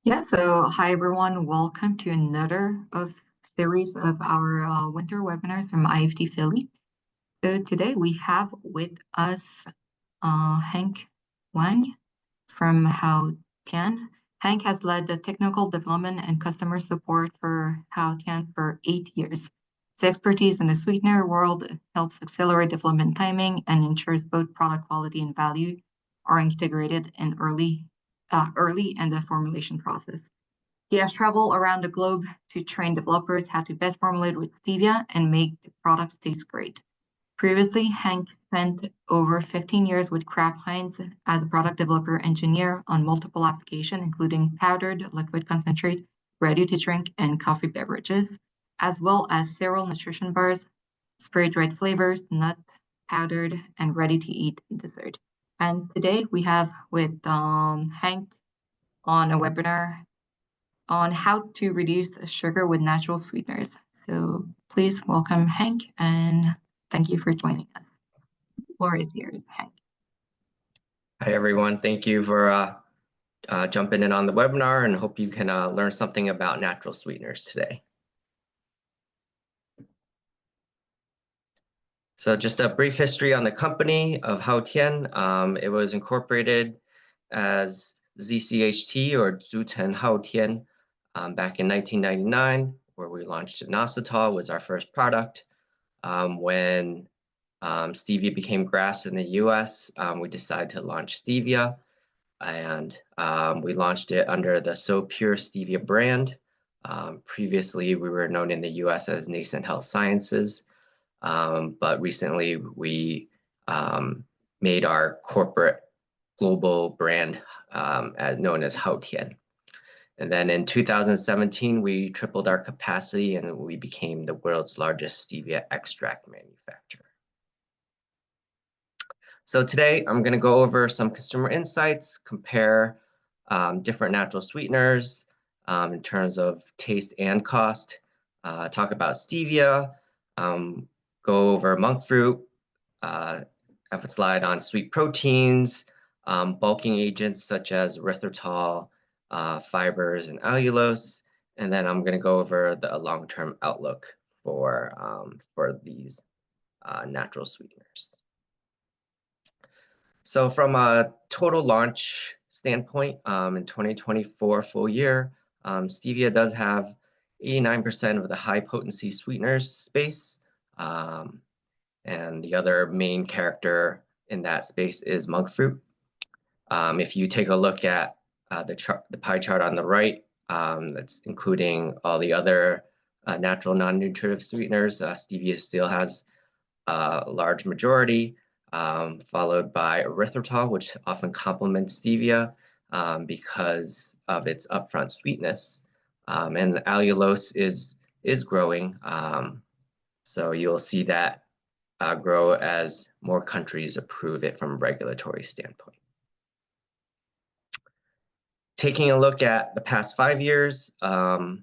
Yeah, so hi everyone, welcome to another of series of our winter webinar from IFT Philly. So today we have with us Hank Wang from Howtian. Hank has led the technical development and customer support for Howtian for 8 years. His expertise in the sweetener world helps accelerate development timing and ensures both product quality and value are integrated in early in the formulation process. He has traveled around the globe to train developers how to best formulate with stevia and make the products taste great. Previously, Hank spent over 15 years with Kraft Heinz as a product developer engineer on multiple applications, including powdered liquid concentrate, ready-to-drink, and coffee beverages, as well as cereal nutrition bars, spray-dried flavors, nut, powdered, and ready-to-eat dessert. And today we have with Hank on a webinar on how to reduce sugar with natural sweeteners. So please welcome Hank and thank you for joining us. The floor is yours, Hank. Hi, everyone. Thank you for jumping in on the webinar and hope you can learn something about natural sweeteners today. So just a brief history on the company of Howtian. It was incorporated as ZCHT or Zuten Howtian back in 1999, where we launched inositol was our first product. When stevia became grass in the US, we decided to launch stevia, and we launched it under the So Pure Stevia brand. Previously, we were known in the US as Nascent Health Sciences, but recently we made our corporate global brand known as Howtian. And then in 2017, we tripled our capacity and we became the world's largest stevia extract manufacturer. So today I'm going to go over some consumer insights, compare different natural sweeteners in terms of taste and cost, talk about stevia, go over Monkfruit, have a slide on sweet proteins, bulking agents such as erythritol, fibers, and allulose, and then I'm going to go over the long-term outlook for these natural sweeteners. So from a total launch standpoint, in 2024 full year, stevia does have 89% of the high potency sweeteners space. And the other main character in that space is Monkfruit. If you take a look at the pie chart on the right, that's including all the other natural non-nutritive sweeteners, stevia still has a large majority, followed by erythritol, which often complements stevia because of its upfront sweetness. And the allulose is growing, so you'll see that grow as more countries approve it from a regulatory standpoint. Taking a look at the past 5 years of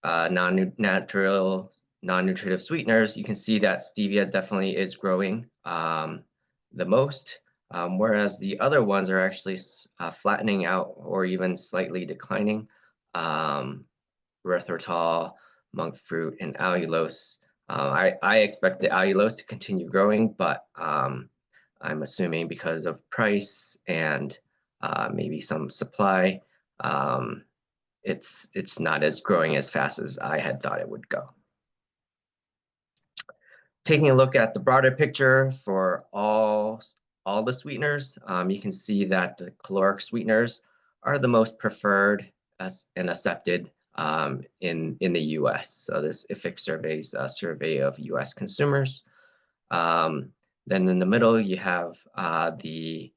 non-nutritive sweeteners, you can see that stevia definitely is growing the most, whereas the other ones are actually flattening out or even slightly declining. Erythritol, Monkfruit, and allulose. I expect the allulose to continue growing, but I'm assuming because of price and maybe some supply, it's not as growing as fast as I had thought it would go. Taking a look at the broader picture for all the sweeteners, you can see that the caloric sweeteners are the most preferred and accepted in the US. So this IFIC survey's a survey of US consumers. Then in the middle, you have the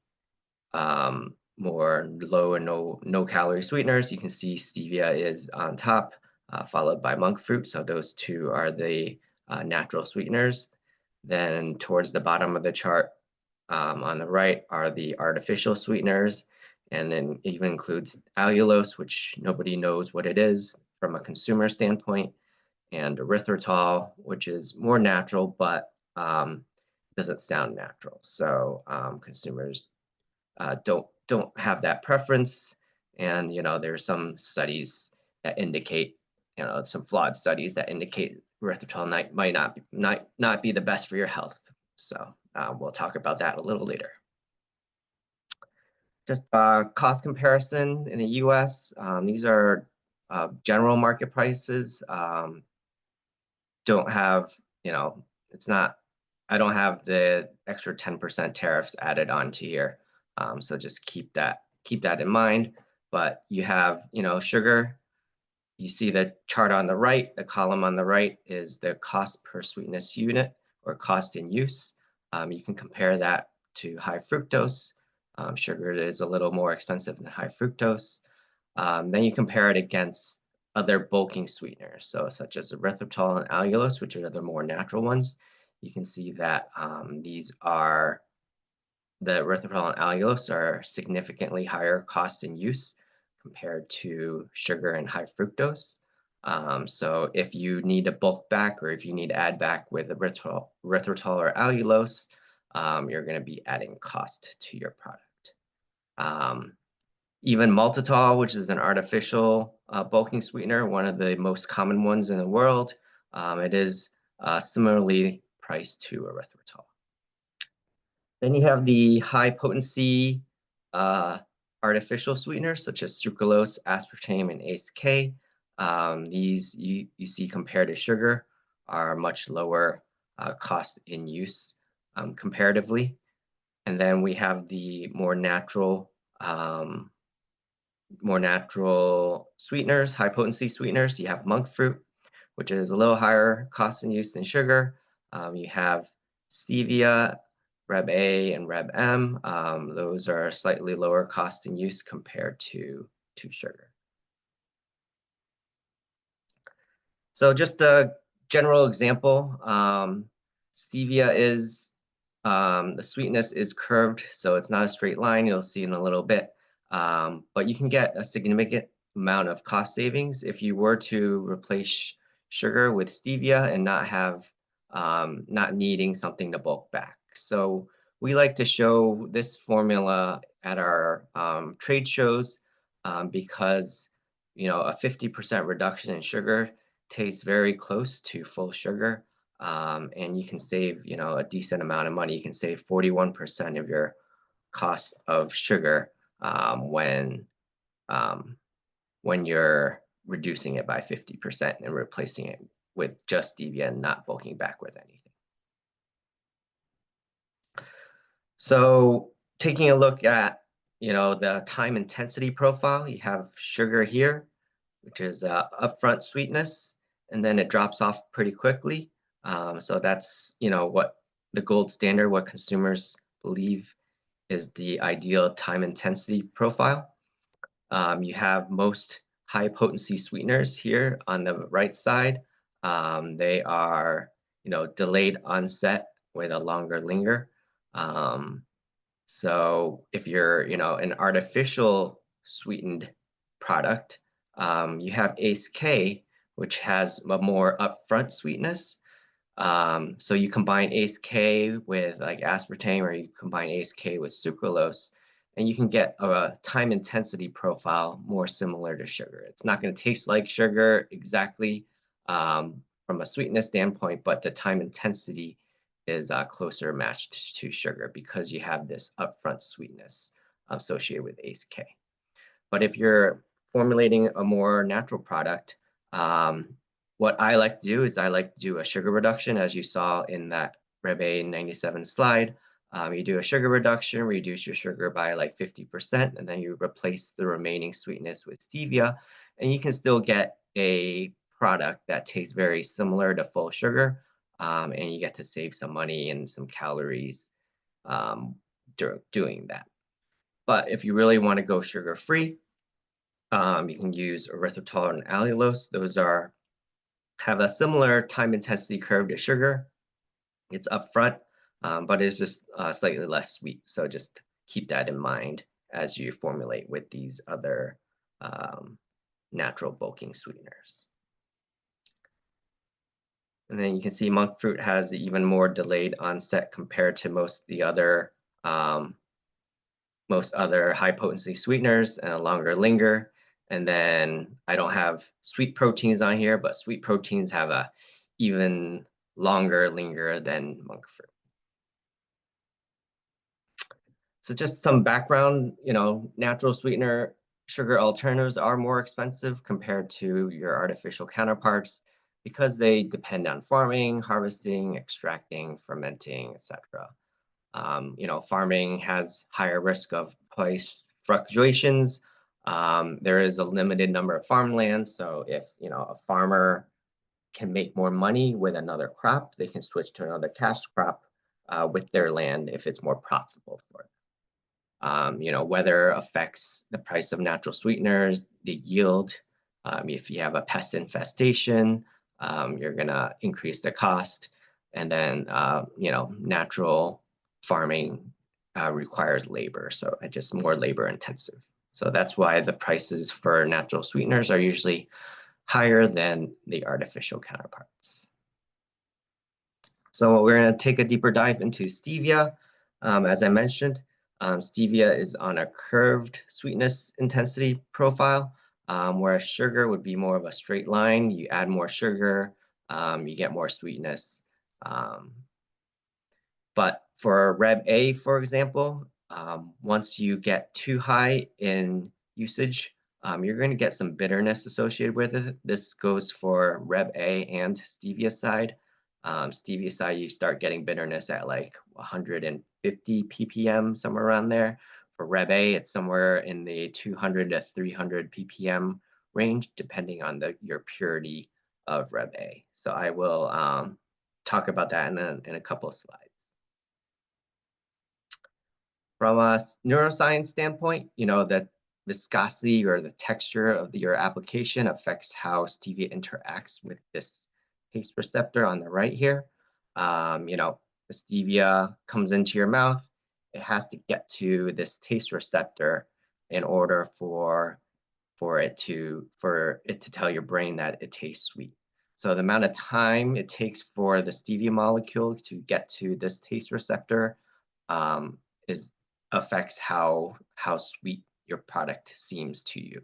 more low and no calorie sweeteners. You can see stevia is on top, followed by Monkfruit. So those two are the natural sweeteners. Then towards the bottom of the chart on the right are the artificial sweeteners, and then even includes allulose, which nobody knows what it is from a consumer standpoint, and erythritol, which is more natural but doesn't sound natural. So consumers don't have that preference, And there's some studies that indicate, some flawed studies that indicate erythritol might not be the best for your health. So we'll talk about that a little later. Just cost comparison in the U.S. These are general market prices. Don't have, it's not. I don't have the extra 10% tariffs added onto here. So just keep that in mind. But you have, sugar. You see the chart on the right. The column on the right is the cost per sweetness unit, or cost in use. You can compare that to high fructose. Sugar is a little more expensive than high fructose. Then you compare it against other bulking sweeteners, so such as erythritol and allulose, which are the more natural ones. You can see that the erythritol and allulose are significantly higher cost in use compared to sugar and high fructose. So if you need to bulk back, or if you need to add back with erythritol or allulose, you're going to be adding cost to your product. Even maltitol, which is an artificial bulking sweetener, one of the most common ones in the world, it is similarly priced to erythritol. Then you have the high potency artificial sweeteners, such as sucralose, aspartame, and ACE-K. These you see compared to sugar are much lower cost in use comparatively. And then we have the more natural sweeteners, high potency sweeteners. You have Monkfruit, which is a little higher cost in use than sugar. You have Stevia, Reb A, and Reb M. Those are slightly lower cost in use compared to sugar. So just a general example, Stevia is, the sweetness is curved, so it's not a straight line. You'll see in a little bit. But you can get a significant amount of cost savings if you were to replace sugar with stevia and not needing something to bulk back. So we like to show this formula at our trade shows because a 50% reduction in sugar tastes very close to full sugar, and you can save a decent amount of money. You can save 41% of your cost of sugar when you're reducing it by 50% and replacing it with just stevia and not bulking back with anything. So taking a look at the time intensity profile, you have sugar here, which is upfront sweetness, and then it drops off pretty quickly. So that's what the gold standard, what consumers believe is the ideal time intensity profile. You have most high potency sweeteners here on the right side. They are delayed onset with a longer linger. So if you're an artificial sweetened product, you have ACE-K, which has a more upfront sweetness. So you combine ACE-K with like aspartame, or you combine ACE-K with sucralose, and you can get a time intensity profile more similar to sugar. It's not going to taste like sugar exactly from a sweetness standpoint, but the time intensity is closer matched to sugar because you have this upfront sweetness associated with ACE-K. But if you're formulating a more natural product, what I like to do is I like to do a sugar reduction, as you saw in that Reb A 97 slide. You do a sugar reduction, reduce your sugar by like 50%, and then you replace the remaining sweetness with stevia, and you can still get a product that tastes very similar to full sugar, and you get to save some money and some calories doing that. But if you really want to go sugar-free, you can use erythritol and allulose. Those have a similar time intensity curve to sugar. It's upfront, but it's just slightly less sweet. So just keep that in mind as you formulate with these other natural bulking sweeteners. And then you can see Monkfruit has even more delayed onset compared to most of the other most other high potency sweeteners and a longer linger. And then I don't have sweet proteins on here, but sweet proteins have a even longer linger than monk fruit. So just some background, natural sweetener sugar alternatives are more expensive compared to your artificial counterparts because they depend on farming, harvesting, extracting, fermenting, etc. Farming has higher risk of price fluctuations. There is a limited number of farmlands, so if a farmer can make more money with another crop, they can switch to another cash crop with their land if it's more profitable for them. Weather affects the price of natural sweeteners, the yield. If you have a pest infestation, you're going to increase the cost. And then, natural farming requires labor, so it's just more labor intensive. So that's why the prices for natural sweeteners are usually higher than the artificial counterparts. So we're going to take a deeper dive into stevia. As I mentioned, stevia is on a curved sweetness intensity profile, whereas sugar would be more of a straight line. You add more sugar, you get more sweetness. But for Reb A, for example, once you get too high in usage, you're going to get some bitterness associated with it. This goes for Reb A and stevia side. Stevia side, you start getting bitterness at like 150 ppm, somewhere around there. For Reb A, it's somewhere in the 200 to 300 ppm range, depending on your purity of Reb A. So I will talk about that in a couple of slides. From a neuroscience standpoint, the viscosity or the texture of your application affects how stevia interacts with this taste receptor on the right here. The stevia comes into your mouth. It has to get to this taste receptor in order for it to tell your brain that it tastes sweet. So the amount of time it takes for the stevia molecule to get to this taste receptor affects how sweet your product seems to you.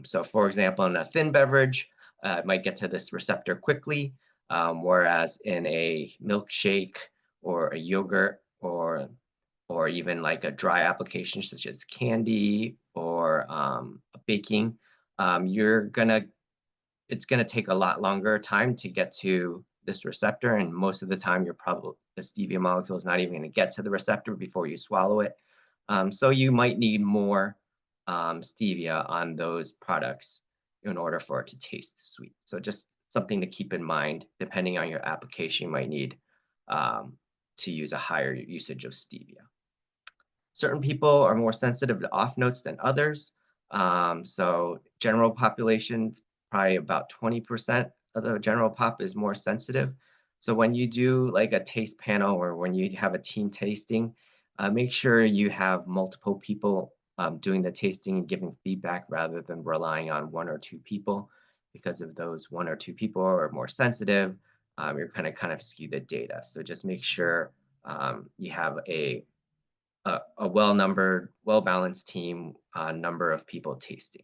So for example, in a thin beverage, it might get to this receptor quickly, whereas in a milkshake or a yogurt or even like a dry application such as candy or baking, it's gonna take a lot longer time to get to this receptor, and most of the time the stevia molecule is not even going to get to the receptor before you swallow it. So you might need more stevia on those products in order for it to taste sweet. So just something to keep in mind. Depending on your application, you might need to use a higher usage of stevia. Certain people are more sensitive to off notes than others. So general population, probably about 20% of the general pop is more sensitive. So when you do like a taste panel or when you have a team tasting, make sure you have multiple people doing the tasting and giving feedback rather than relying on one or two people, because if those one or two people are more sensitive, you're going to kind of skew the data. So just make sure you have a well-numbered, well-balanced team, number of people tasting.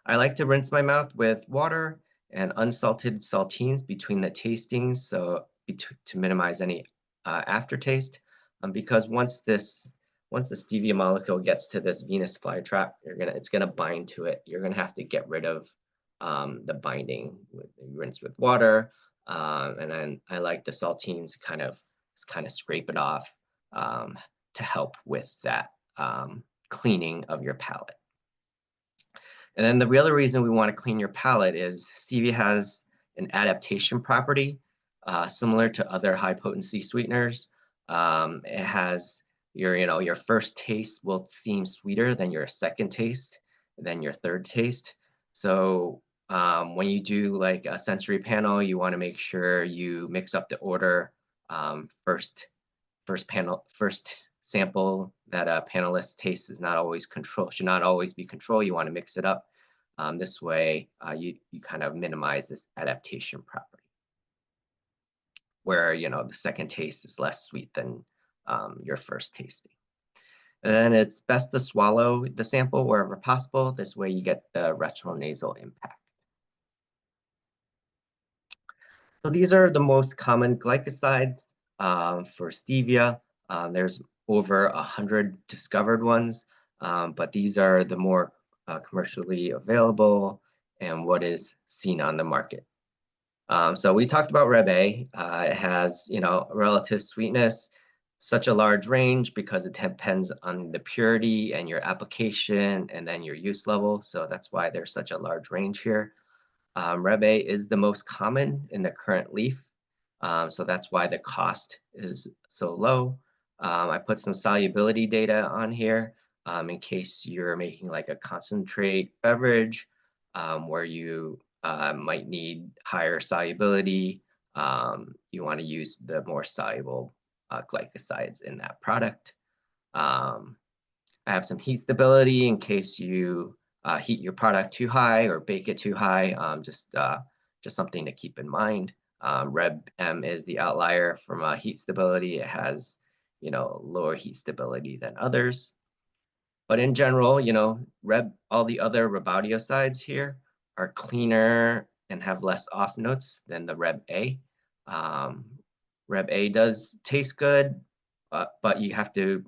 I like to rinse my mouth with water and unsalted saltines between the tastings, so to minimize any aftertaste. Because once the stevia molecule gets to this venous flytrap, it's gonna bind to it. You're gonna have to get rid of the binding. Rinse with water, and then I like the saltines kind of scrape it off to help with that cleaning of your palate. And then the other reason we want to clean your palate is stevia has an adaptation property similar to other high potency sweeteners. It has your first taste will seem sweeter than your second taste, than your third taste. So when you do like a sensory panel, you want to make sure you mix up the order. First sample that a panelist tastes is not always control, should not always be control. You want to mix it up. This way, you kind of minimize this adaptation property, where the second taste is less sweet than your first tasting. And then it's best to swallow the sample wherever possible. This way you get the retronasal impact. So these are the most common glycosides for stevia. There's over 100 discovered ones, but these are the more commercially available and what is seen on the market. So we talked about Reb A. It has, relative sweetness, such a large range because it depends on the purity and your application and then your use level. So that's why there's such a large range here. Reb A is the most common in the current leaf. So that's why the cost is so low. I put some solubility data on here in case you're making like a concentrate beverage where you might need higher solubility. You want to use the more soluble glycosides in that product. I have some heat stability in case you heat your product too high or bake it too high. Just something to keep in mind. Reb M is the outlier from heat stability. It has, lower heat stability than others. But in general, all the other rebaudiosides here are cleaner and have less off notes than the Reb A. Reb A does taste good, but you have to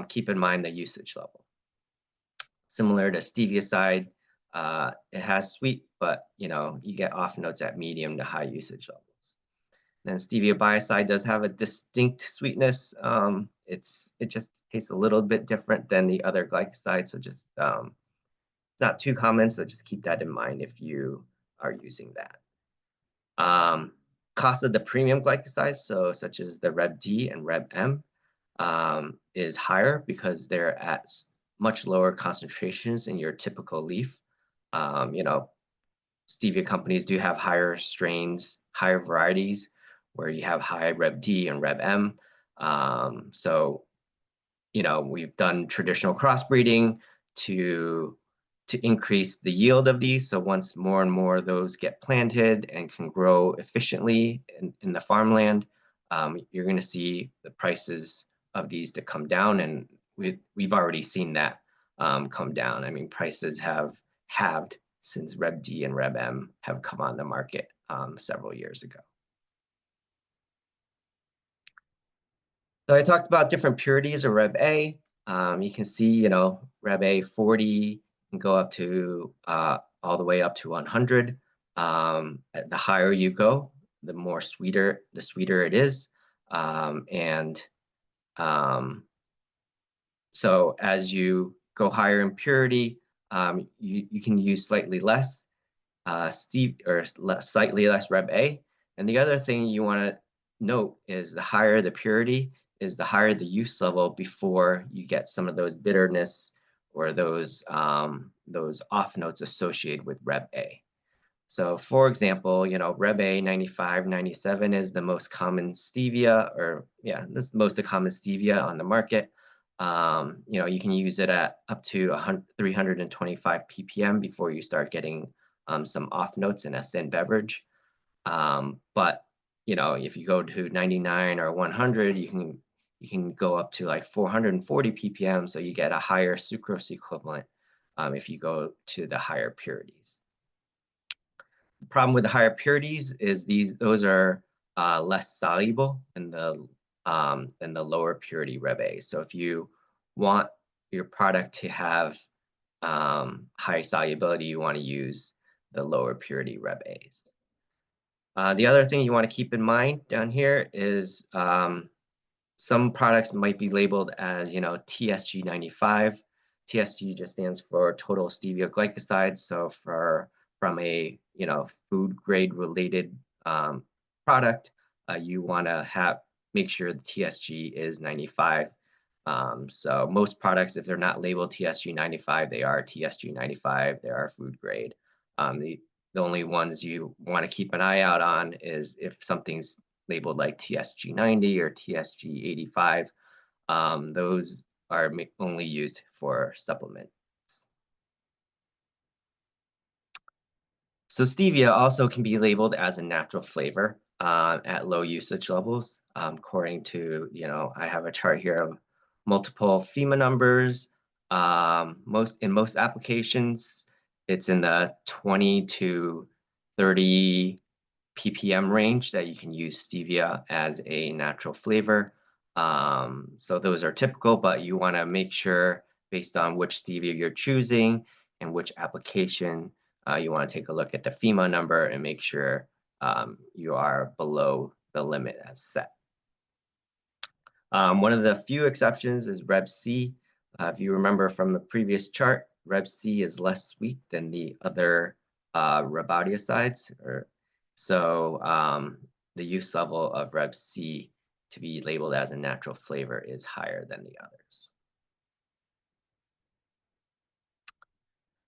keep in mind the usage level. Similar to stevia side, it has sweet, but you get off notes at medium to high usage levels. Then stevia biocide does have a distinct sweetness. It just tastes a little bit different than the other glycosides, so just not too common. So just keep that in mind if you are using that. Cost of the premium glycosides, so such as the Reb D and Reb M, is higher because they're at much lower concentrations in your typical leaf. Stevia companies do have higher strains, higher varieties where you have high Reb D and Reb M. So, we've done traditional crossbreeding to increase the yield of these. So once more and more of those get planted and can grow efficiently in the farmland, you're going to see the prices of these to come down. And we've already seen that come down. I mean, prices have halved since Reb D and Reb M have come on the market several years ago. So I talked about different purities of Reb A. You can see, Reb A 40 can go up to all the way up to 100. The higher you go, the sweeter it is. So as you go higher in purity, you can use slightly less slightly less Reb A. And the other thing you want to note is the higher the purity is the higher the use level before you get some of those bitterness or those off notes associated with Reb A. So for example, Reb A 95, 97 is the most common stevia, this is the most common stevia on the market. You can use it at up to 325 ppm before you start getting some off notes in a thin beverage. But if you go to 99 or 100, you can go up to like 440 ppm, so you get a higher sucrose equivalent if you go to the higher purities. The problem with the higher purities is those are less soluble than the lower purity Reb A. So if you want your product to have high solubility, you want to use the lower purity Reb A's. The other thing you want to keep in mind down here is some products might be labeled as, TSG 95. TSG just stands for total stevia glycosides. So from a, food grade related product, you want to make sure the TSG is 95. So most products, if they're not labeled TSG 95, they are TSG 95. They are food grade. The only ones you want to keep an eye out on is if something's labeled like TSG 90 or TSG 85. Those are only used for supplements. So stevia also can be labeled as a natural flavor. At low usage levels, according to, I have a chart here of multiple FEMA numbers. In most applications, it's in the 20 to 30 ppm range that you can use stevia as a natural flavor. So those are typical, but you want to make sure based on which stevia you're choosing and which application, you want to take a look at the FEMA number and make sure you are below the limit as set. One of the few exceptions is Reb C. If you remember from the previous chart, Reb C is less sweet than the other Rebaudiosides. So the use level of Reb C to be labeled as a natural flavor is higher than the others.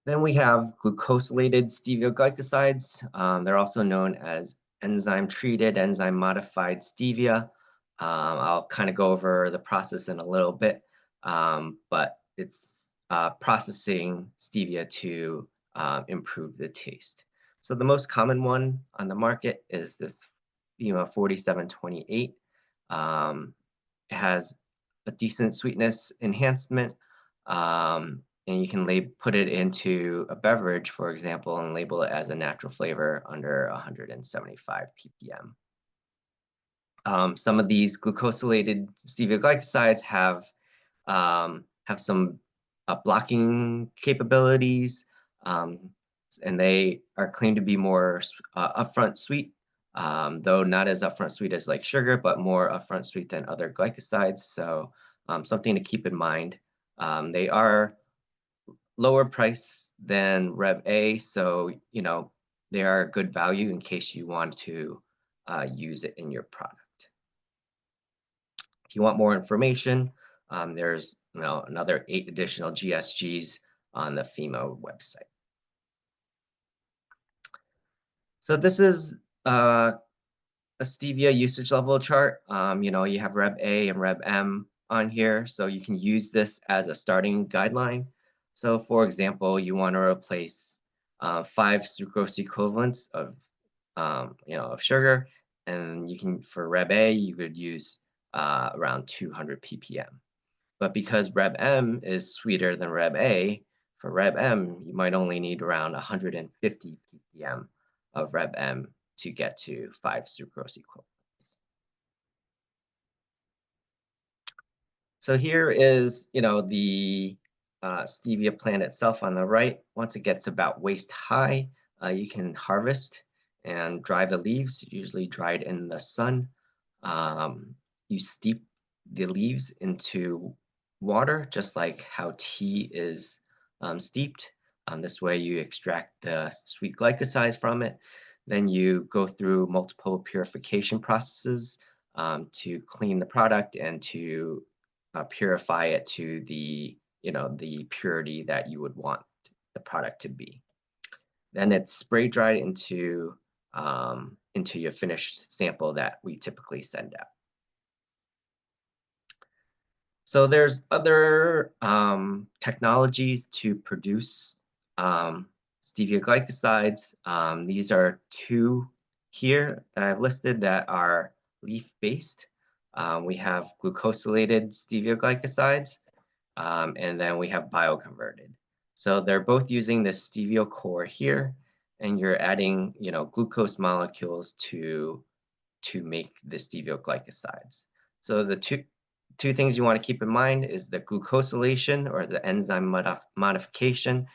Then we have glucosylated stevioglycosides. They're also known as enzyme-treated, enzyme-modified stevia. I'll kind of go over the process in a little bit, but it's processing stevia to improve the taste. So the most common one on the market is this 4728. It has a decent sweetness enhancement, and you can put it into a beverage, for example, and label it as a natural flavor under 175 ppm. Some of these glucosylated stevioglycosides have some blocking capabilities, and they are claimed to be more upfront sweet, though not as upfront sweet as like sugar, but more upfront sweet than other glycosides. So something to keep in mind. They are lower price than Reb A, so they are a good value in case you want to use it in your product. If you want more information, there's another 8 additional GSGs on the FEMA website. So this is a stevia usage level chart. You have Reb A and Reb M on here, so you can use this as a starting guideline. So for example, you want to replace 5 sucrose equivalents of sugar, and you can, for Reb A, you could use around 200 ppm. But because Reb M is sweeter than Reb A, for Reb M, you might only need around 150 ppm of Reb M to get to 5 sucrose equivalents. So here is, the stevia plant itself on the right. Once it gets about waist high, you can harvest and dry the leaves, usually dried in the sun. You steep the leaves into water, just like how tea is steeped. This way you extract the sweet glycosides from it. Then you go through multiple purification processes to clean the product and to purify it to the purity that you would want the product to be. Then it's spray dried into your finished sample that we typically send out. So there's other technologies to produce stevia glycosides. These are 2 here that I've listed that are leaf-based. We have glucosylated stevia glycosides, and then we have bioconverted. So they're both using this stevia core here, and you're adding, glucose molecules to make the stevia glycosides. So the two things you want to keep in mind is the glucosylation, or the enzyme modification,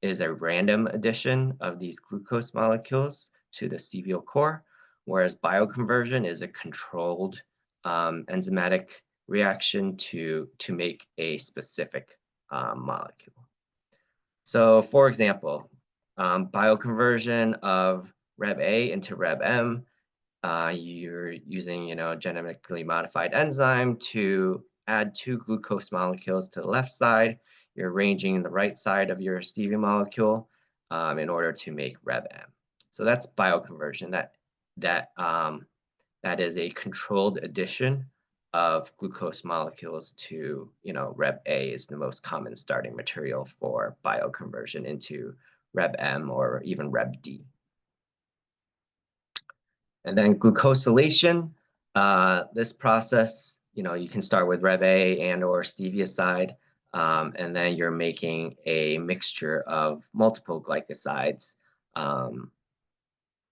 is a random addition of these glucose molecules to the stevia core, whereas bioconversion is a controlled enzymatic reaction to make a specific molecule. So for example, bioconversion of Reb A into Reb M, you're using genetically modified enzyme to add 2 glucose molecules to the left side. You're arranging the right side of your stevia molecule in order to make Reb M. So that's bioconversion. That is a controlled addition of glucose molecules to, Reb A is the most common starting material for bioconversion into Reb M or even Reb D. And then glucosylation, this process you can start with Reb A and or Stevia side, and then you're making a mixture of multiple glycosides.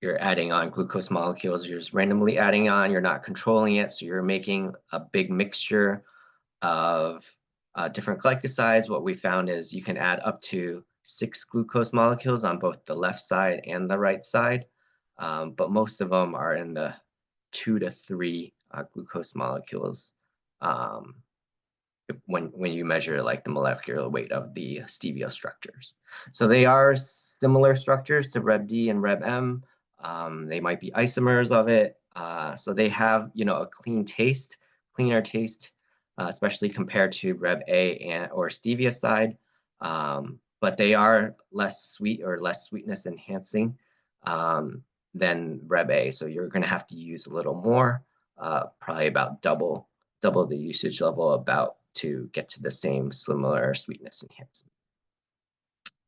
You're adding on glucose molecules, you're just randomly adding on, you're not controlling it, so you're making a big mixture of different glycosides. What we found is you can add up to 6 glucose molecules on both the left side and the right side, but most of them are in the 2 to 3 glucose molecules when you measure like the molecular weight of the stevia structures. So they are similar structures to Reb D and Reb M. They might be isomers of it. So they have, a cleaner taste, especially compared to Reb A or Stevia side. But they are less sweet or less sweetness enhancing than Reb A. So you're going to have to use a little more, probably about double the usage level about to get to the same similar sweetness enhancement.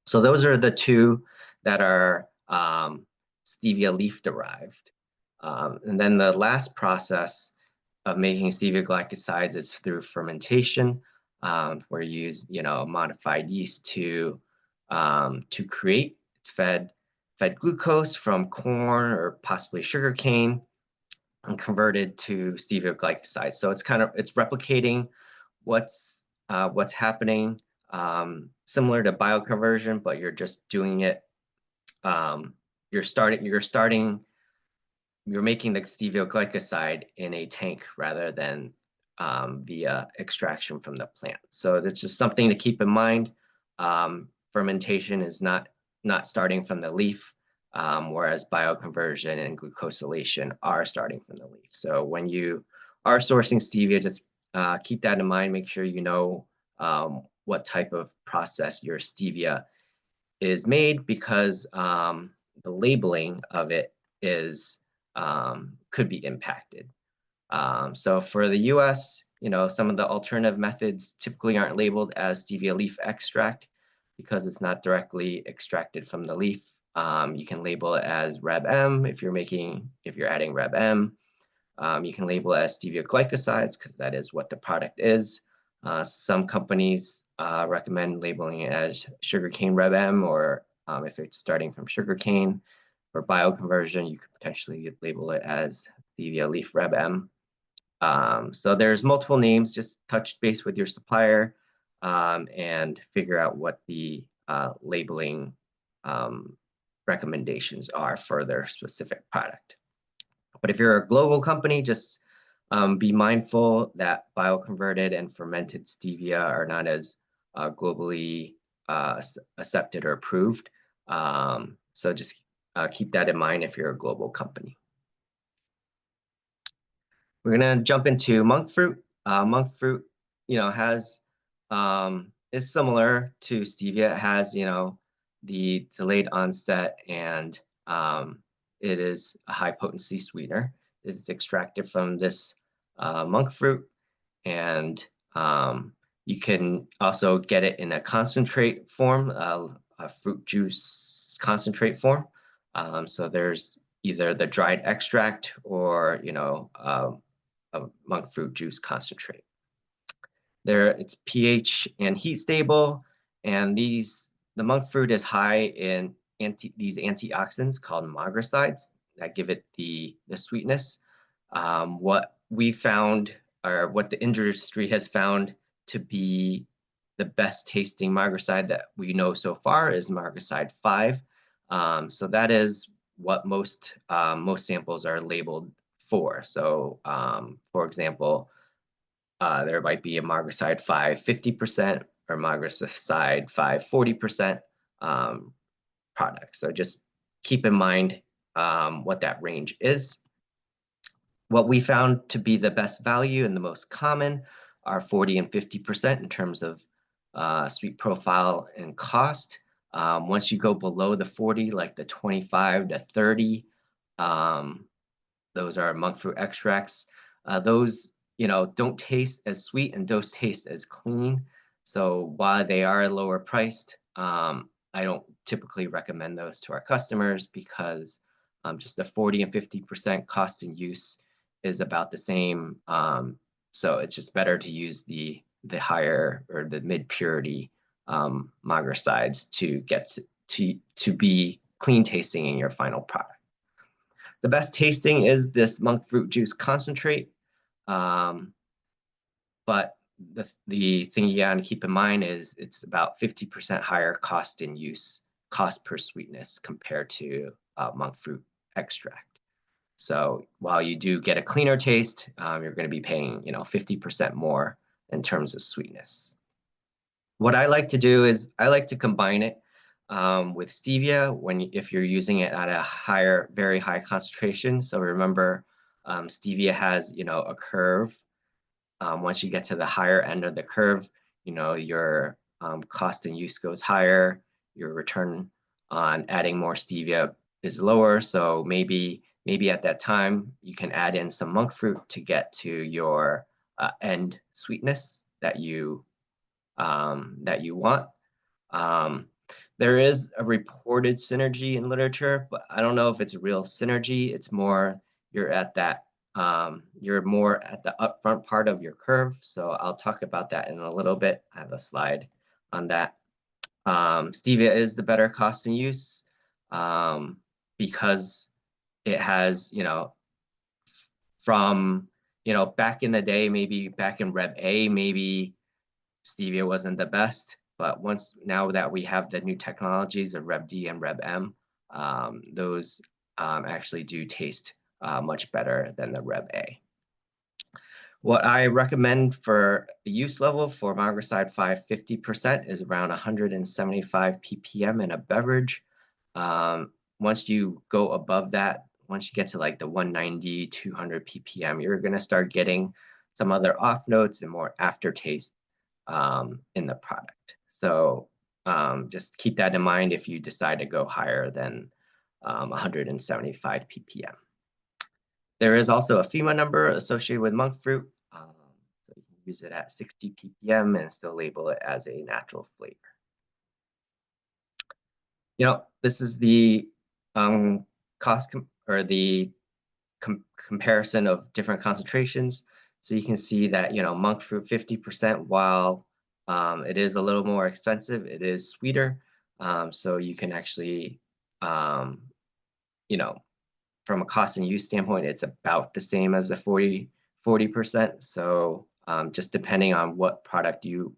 So those are the two that are stevia leaf derived. And then the last process of making stevia glycosides is through fermentation, where you use modified yeast to create. It's fed glucose from corn or possibly sugarcane and converted to stevia glycosides. So it's replicating what's happening, similar to bioconversion, but you're just doing it. You're making the stevia glycoside in a tank rather than via extraction from the plant. So that's just something to keep in mind. Fermentation is not starting from the leaf, whereas bioconversion and glucosylation are starting from the leaf. So when you are sourcing stevia, just keep that in mind. Make sure you know what type of process your stevia is made, because the labeling of it is could be impacted. So for the US, some of the alternative methods typically aren't labeled as stevia leaf extract because it's not directly extracted from the leaf. You can label it as Reb M if you're adding Reb M. You can label it as stevia glycosides because that is what the product is. Some companies recommend labeling it as sugarcane Reb M, or if it's starting from sugarcane. For bioconversion, you could potentially label it as stevia leaf Reb M. So there's multiple names. Just touch base with your supplier and figure out what the labeling recommendations are for their specific product. But if you're a global company, just be mindful that bioconverted and fermented stevia are not as globally accepted or approved. So just keep that in mind if you're a global company. We're gonna jump into Monkfruit. Monkfruit, has is similar to stevia. It has, the delayed onset, and it is a high potency sweetener. It's extracted from this monk fruit, and you can also get it in a concentrate form, a fruit juice concentrate form. So there's either the dried extract or a monk fruit juice concentrate. It's pH and heat stable, and the monk fruit is high in these antioxidants called magricides that give it the sweetness. What we found, or what the industry has found to be the best tasting magricide that we know so far, is magricide 5. So that is what most samples are labeled for. So for example, there might be a magricide 5 50% or magricide 5 40% product. So just keep in mind what that range is. What we found to be the best value and the most common are 40 and 50% in terms of sweet profile and cost. Once you go below the 40, like the 25 to 30, those are monk fruit extracts. Those don't taste as sweet and don't taste as clean. So while they are lower priced, I don't typically recommend those to our customers, because just the 40 and 50% cost and use is about the same So it's just better to use the higher or the mid purity magricides to get to be clean tasting in your final product. The best tasting is this monk fruit juice concentrate. But the thing you got to keep in mind is it's about 50% higher cost in use, cost per sweetness compared to monk fruit extract. So while you do get a cleaner taste, you're going to be paying 50% more in terms of sweetness. What I like to do is I like to combine it with stevia if you're using it at a higher, very high concentration. So remember, stevia has a curve. Once you get to the higher end of the curve, your cost and use goes higher. Your return on adding more stevia is lower. So maybe at that time you can add in some monk fruit to get to your end sweetness that you want. There is a reported synergy in literature, but I don't know if it's a real synergy. It's more you're more at the upfront part of your curve. So I'll talk about that in a little bit. I have a slide on that. Stevia is the better cost and use because it has, from, back in the day, maybe back in Rev A, maybe stevia wasn't the best. But now that we have the new technologies of Rev D and Rev M, those actually do taste much better than the Rev A. What I recommend for the use level for magricide 550% is around 175 ppm in a beverage. Once you go above that, once you get to like the 190, 200 ppm, you're going to start getting some other off notes and more aftertaste in the product. So just keep that in mind if you decide to go higher than 175 ppm. There is also a FEMA number associated with monk fruit, so you can use it at 60 ppm and still label it as a natural flavor. This is the cost or the comparison of different concentrations. So you can see that monk fruit 50%, while it is a little more expensive, it is sweeter. So you can actually from a cost and use standpoint, it's about the same as the 40%. So just depending on what product you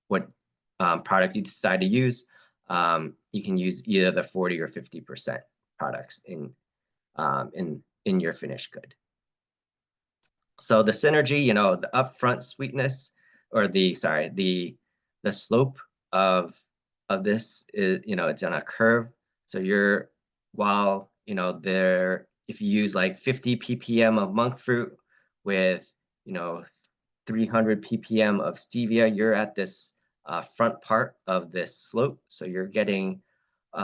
decide to use, you can use either the 40 or 50% products in your finished good. So the synergy, the upfront sweetness, or the slope of this is, it's on a curve. So if you use like 50 ppm of monk fruit with 300 ppm of stevia, you're at this front part of this slope. So you're getting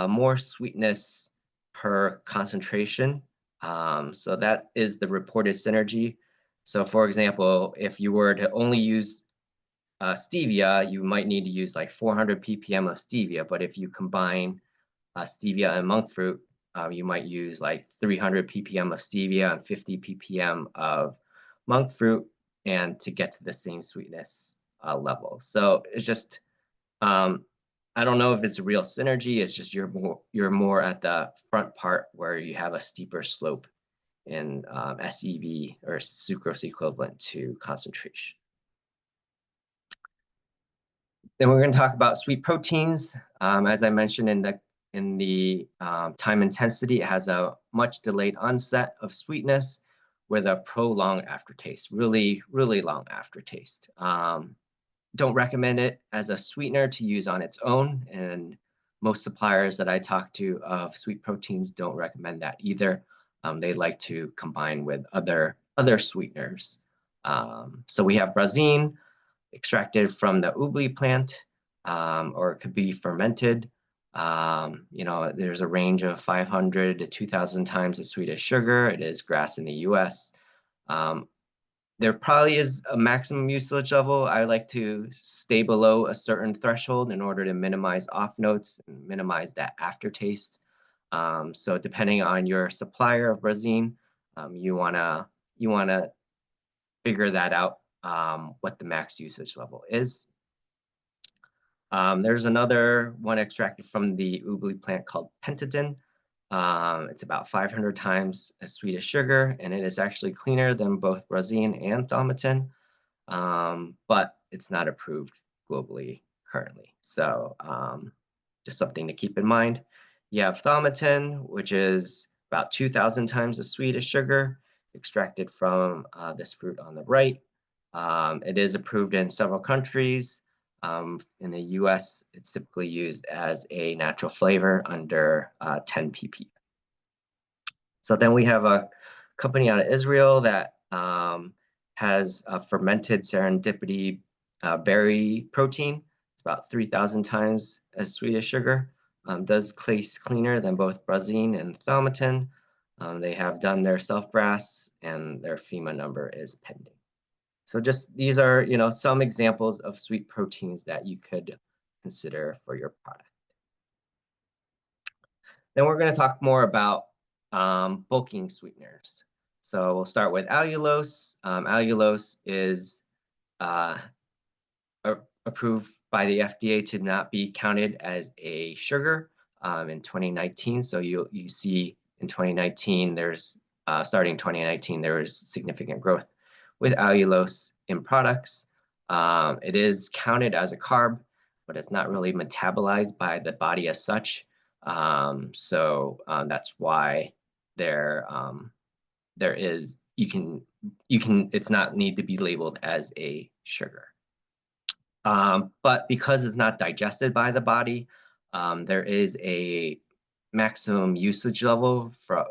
more sweetness per concentration. So that is the reported synergy. So for example, if you were to only use stevia, you might need to use like 400 ppm of stevia. But if you combine stevia and monk fruit, you might use like 300 ppm of stevia and 50 ppm of monk fruit, and to get to the same sweetness level. So it's just, I don't know if it's a real synergy. It's just you're more at the front part where you have a steeper slope in SEV, or sucrose equivalent to concentration. Then we're going to talk about sweet proteins. As I mentioned in the time intensity, it has a much delayed onset of sweetness with a prolonged aftertaste, really, really long aftertaste. Don't recommend it as a sweetener to use on its own, and most suppliers that I talk to of sweet proteins don't recommend that either. They like to combine with other sweeteners. So we have brazine, extracted from the ubli plant, or it could be fermented. There's a range of 500 to 2,000 times the sweet as sugar. It is GRAS in the US. There probably is a maximum usage level. I like to stay below a certain threshold in order to minimize off notes and minimize that aftertaste. So depending on your supplier of brazine, you wanna figure that out what the max usage level is. There's another one extracted from the ubli plant called pentadin. It's about 500 times as sweet as sugar, and it is actually cleaner than both brazine and thaumatin, but it's not approved globally currently. So just something to keep in mind. You have thaumatin, which is about 2,000 times as sweet as sugar, extracted from this fruit on the right. It is approved in several countries. In the US, it's typically used as a natural flavor under 10 ppm. So then we have a company out of Israel that has a fermented serendipity berry protein. It's about 3,000 times as sweet as sugar. Does taste cleaner than both brazine and thaumatin. They have done their self-brass, and their FEMA number is pending. So just these are, some examples of sweet proteins that you could consider for your product. Then we're going to talk more about bulking sweeteners. So we'll start with allulose. Allulose is approved by the FDA to not be counted as a sugar in 2019. So you see in 2019, starting 2019, there was significant growth with allulose in products. It is counted as a carb, but it's not really metabolized by the body as such. So that's why it's not need to be labeled as a sugar. But because it's not digested by the body, there is a maximum usage level for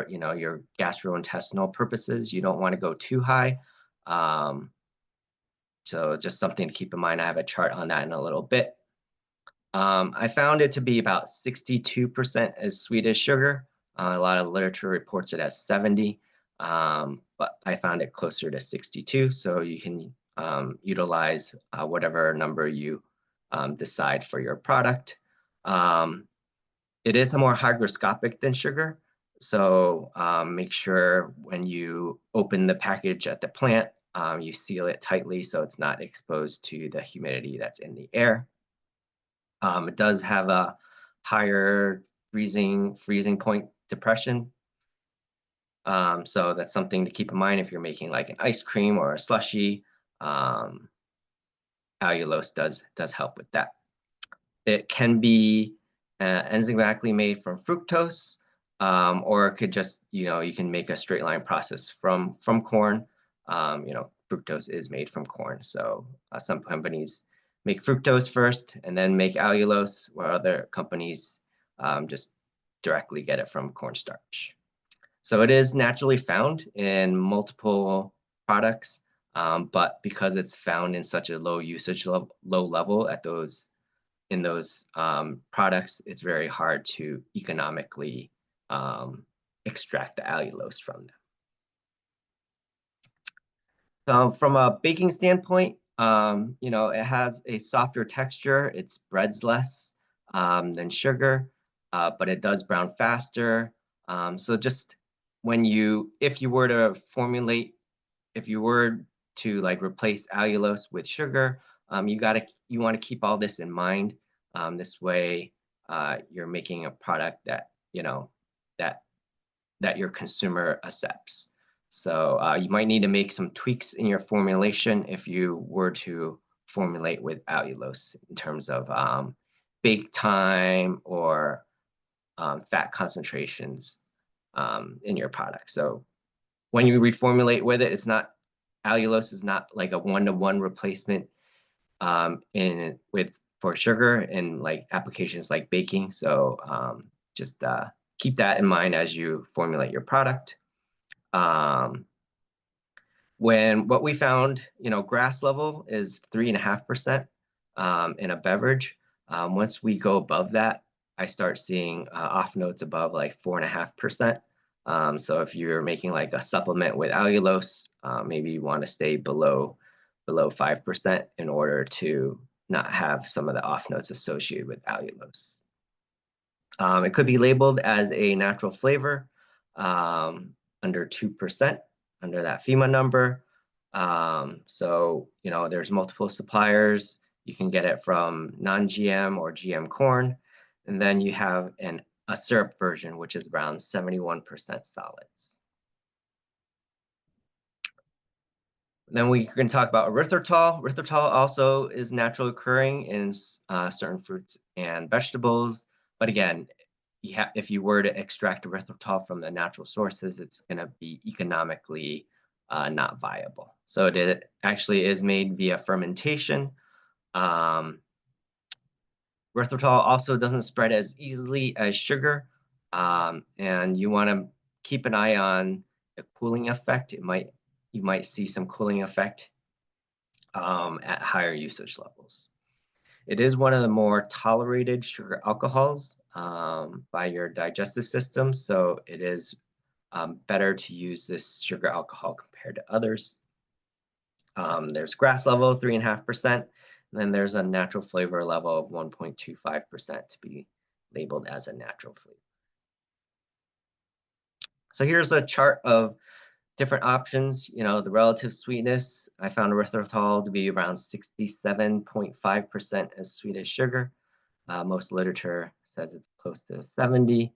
your gastrointestinal purposes. You don't want to go too high. So just something to keep in mind. I have a chart on that in a little bit. I found it to be about 62% as sweet as sugar. A lot of literature reports it as 70, but I found it closer to 62. So you can utilize whatever number you decide for your product. It is more hygroscopic than sugar. So make sure when you open the package at the plant, you seal it tightly so it's not exposed to the humidity that's in the air. It does have a higher freezing point depression. So that's something to keep in mind if you're making like an ice cream or a slushy. Allulose does help with that. It can be enzymatically made from fructose, or it could just, you can make a straight line process from corn. Fructose is made from corn. So some companies make fructose first and then make allulose, where other companies just directly get it from cornstarch. So it is naturally found in multiple products, but because it's found in such a low usage low level in those products, it's very hard to economically extract the allulose from them. From a baking standpoint, it has a softer texture. It spreads less than sugar, but it does brown faster. So just if you were to replace allulose with sugar, you want to keep all this in mind. This way, you're making a product that that your consumer accepts. So you might need to make some tweaks in your formulation if you were to formulate with allulose in terms of bake time or fat concentrations in your product. So when you reformulate with it, allulose is not like a one-to-one replacement for sugar in like applications like baking. So just keep that in mind as you formulate your product. What we found, grass level is 3.5% in a beverage. Once we go above that, I start seeing off notes above like 4.5%. So if you're making like a supplement with allulose, maybe you want to stay below 5% in order to not have some of the off notes associated with allulose. It could be labeled as a natural flavor under 2%, under that FEMA number. So, there's multiple suppliers. You can get it from non-GM or GM corn. And then you have a syrup version, which is around 71% solids. Then we can talk about erythritol. Erythritol also is naturally occurring in certain fruits and vegetables. But again, if you were to extract erythritol from the natural sources, it's going to be economically not viable. So it actually is made via fermentation. Um, Erythritol also doesn't spread as easily as sugar, and you want to keep an eye on the cooling effect. You might see some cooling effect at higher usage levels. It is one of the more tolerated sugar alcohols by your digestive system, so it is better to use this sugar alcohol compared to others. There's grass level, 3.5%, and then there's a natural flavor level of 1.25% to be labeled as a natural flavor. So here's a chart of different options. The relative sweetness, I found erythritol to be around 67.5% as sweet as sugar. Most literature says it's close to 70.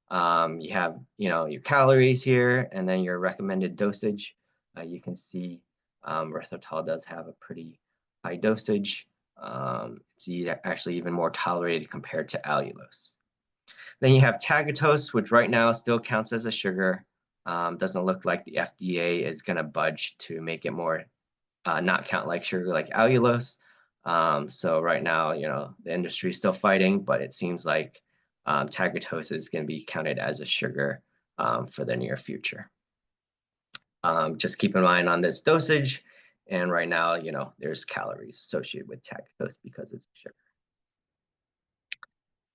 You have, your calories here, and then your recommended dosage. You can see erythritol does have a pretty high dosage. It's actually even more tolerated compared to allulose. Then you have tagatose, which right now still counts as a sugar. Doesn't look like the FDA is going to budge to make it more not count like sugar like allulose. So right now, the industry is still fighting, but it seems like tagatose is going to be counted as a sugar for the near future. Just keep in mind on this dosage. And right now, there's calories associated with tagatose because it's sugar.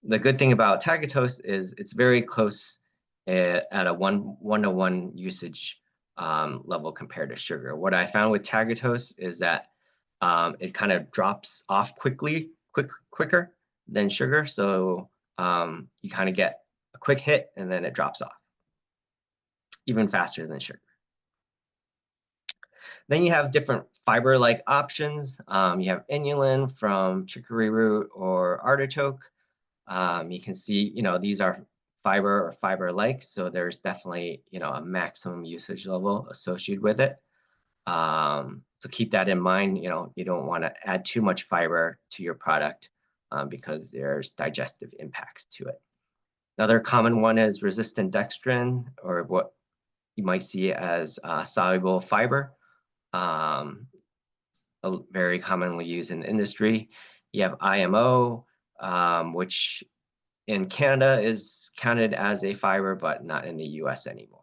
The good thing about tagatose is it's very close at a one-to-one usage level compared to sugar. What I found with tagatose is that it kind of drops off quicker than sugar. So you kind of get a quick hit and then it drops off even faster than sugar. Then you have different fiber-like options. You have inulin from chicory root or artichoke. You can see, these are fiber or fiber-like, so there's definitely, a maximum usage level associated with it. So keep that in mind. You don't want to add too much fiber to your product because there's digestive impacts to it. Another common one is resistant dextrin, or what you might see as soluble fiber. Very commonly used in the industry. You have IMO, which in Canada is counted as a fiber, but not in the US anymore.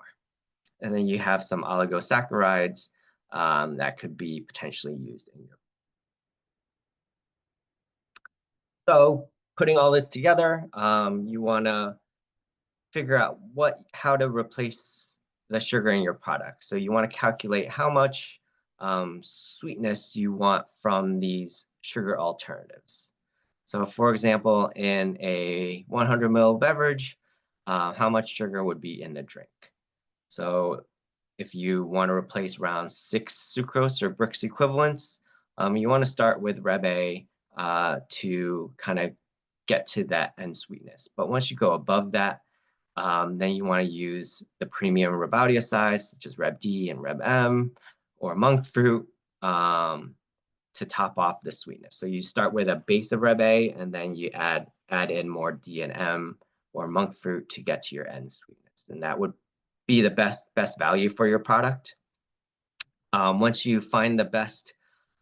And then you have some oligosaccharides that could be potentially used in your. So putting all this together, you want to figure out how to replace the sugar in your product. So you want to calculate how much sweetness you want from these sugar alternatives. So for example, in a 100 ml beverage, how much sugar would be in the drink? So if you want to replace around 6 sucrose or Brix equivalents, you want to start with Reb A to kind of get to that end sweetness. But once you go above that, then you want to use the premium Rebaudiosides, such as Reb D and Reb M, or Monkfruit, to top off the sweetness. So you start with a base of Reb A, and then you add in more D and M or Monkfruit to get to your end sweetness, and that would be the best value for your product. Once you find the best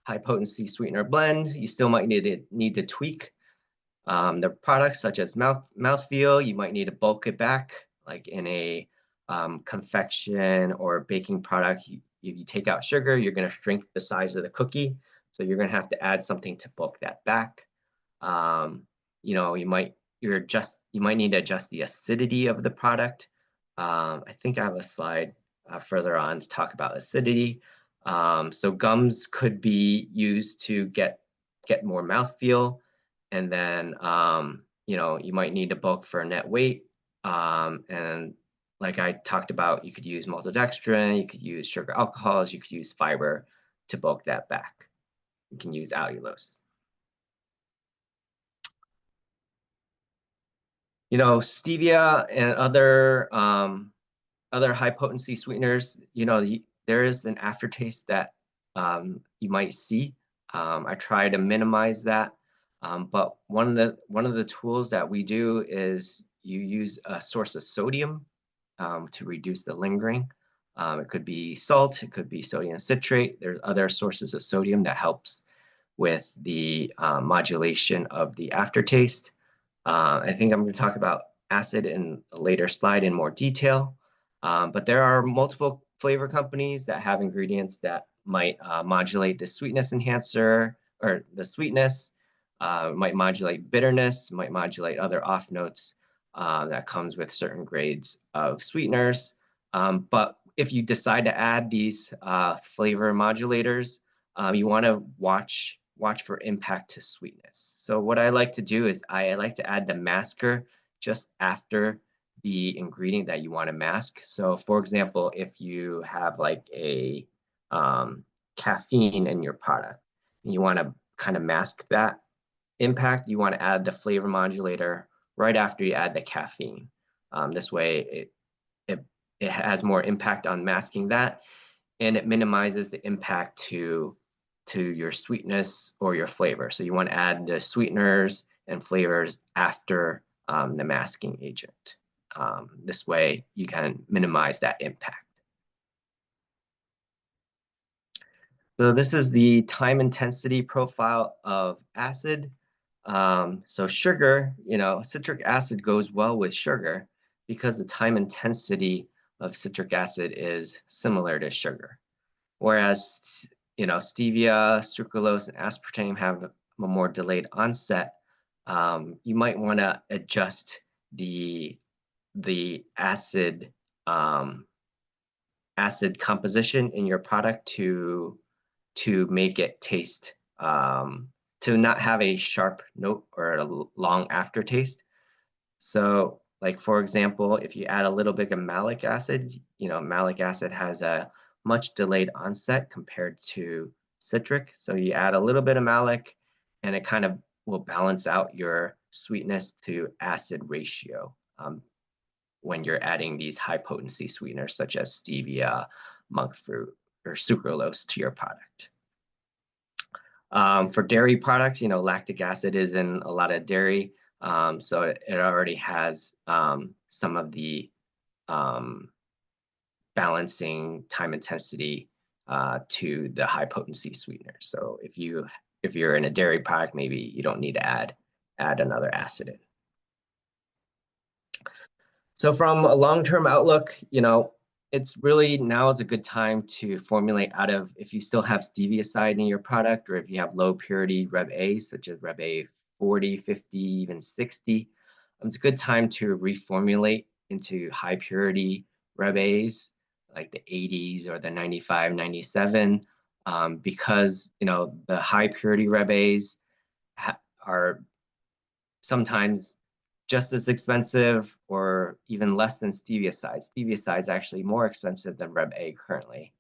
high potency sweetener blend, you still might need to tweak the products, such as mouthfeel. You might need to bulk it back, like in a confection or baking product. If you take out sugar, you're going to shrink the size of the cookie, so you're going to have to add something to bulk that back. You might need to adjust the acidity of the product. I think I have a slide further on to talk about acidity. So gums could be used to get more mouthfeel, and then you might need to bulk for net weight. And like I talked about, you could use maltodextrin, you could use sugar alcohols, you could use fiber to bulk that back. You can use allulose. Stevia and other high potency sweeteners, there is an aftertaste that you might see. I try to minimize that. But one of the tools that we do is you use a source of sodium to reduce the lingering. It could be salt, it could be sodium citrate. There's other sources of sodium that helps with the modulation of the aftertaste. I think I'm going to talk about acid in a later slide in more detail. But there are multiple flavor companies that have ingredients that might modulate the sweetness enhancer or the sweetness, might modulate bitterness, might modulate other off notes that comes with certain grades of sweeteners. But if you decide to add these flavor modulators, you want to watch for impact to sweetness. So what I like to do is I like to add the masker just after the ingredient that you want to mask. So for example, if you have like a caffeine in your product, and you want to kind of mask that impact, you want to add the flavor modulator right after you add the caffeine. This way it has more impact on masking that, and it minimizes the impact to your sweetness or your flavor. So you want to add the sweeteners and flavors after the masking agent. This way you can minimize that impact. So this is the time intensity profile of acid. So sugar, citric acid goes well with sugar because the time intensity of citric acid is similar to sugar. Whereas, stevia, sucralose, and aspartame have a more delayed onset. You might want to adjust the acid composition in your product to make it taste to not have a sharp note or a long aftertaste. So, like for example, if you add a little bit of malic acid, malic acid has a much delayed onset compared to citric. So you add a little bit of malic and it kind of will balance out your sweetness to acid ratio when you're adding these high potency sweeteners such as stevia, monkfruit, or sucralose to your product. For dairy products, lactic acid is in a lot of dairy. So it already has some of the balancing time intensity to the high potency sweetener. So if you're in a dairy product, maybe you don't need to add another acid in. So from a long-term outlook, it's really now is a good time to formulate out of, if you still have stevia side in your product, or if you have low purity Reb A, such as Reb A 40, 50, even 60, it's a good time to reformulate into high purity Reb A's, like the 80s or the 95, 97, because, the high purity Reb A's are sometimes just as expensive or even less than stevia side. Stevia side is actually more expensive than Reb A currently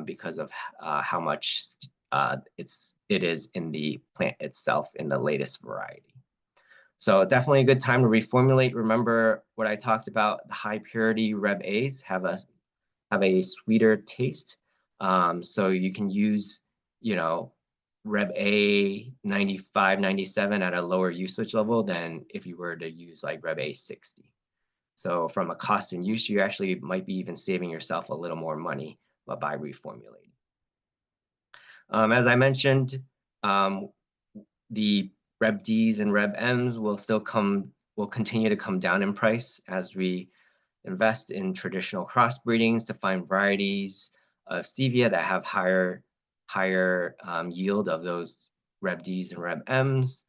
because of how much it is in the plant itself in the latest variety. So definitely a good time to reformulate. Remember what I talked about, the high purity Reb A's have a sweeter taste. So you can use, Reb A 95, 97 at a lower usage level than if you were to use like Reb A 60. So from a cost and use, you actually might be even saving yourself a little more money by reformulating. As I mentioned, the Reb Ds and Reb Ms will continue to come down in price as we invest in traditional crossbreedings to find varieties of stevia that have higher yield of those Reb Ds and Reb Ms.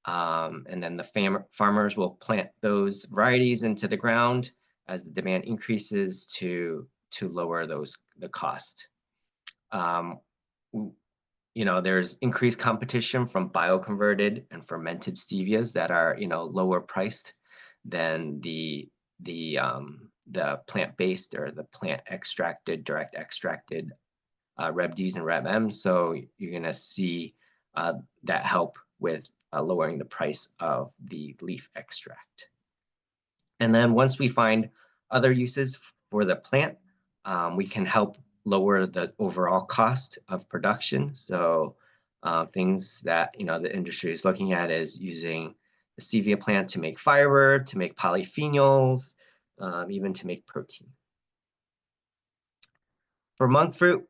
And then the farmers will plant those varieties into the ground as the demand increases to lower the cost. There's increased competition from bioconverted and fermented stevias that are lower priced than the plant-based or the plant extracted, direct extracted Reb Ds and Reb Ms. So you're going to see that help with lowering the price of the leaf extract. And then once we find other uses for the plant, we can help lower the overall cost of production. So things that the industry is looking at is using the stevia plant to make fiber, to make polyphenols, even to make protein. For monk fruit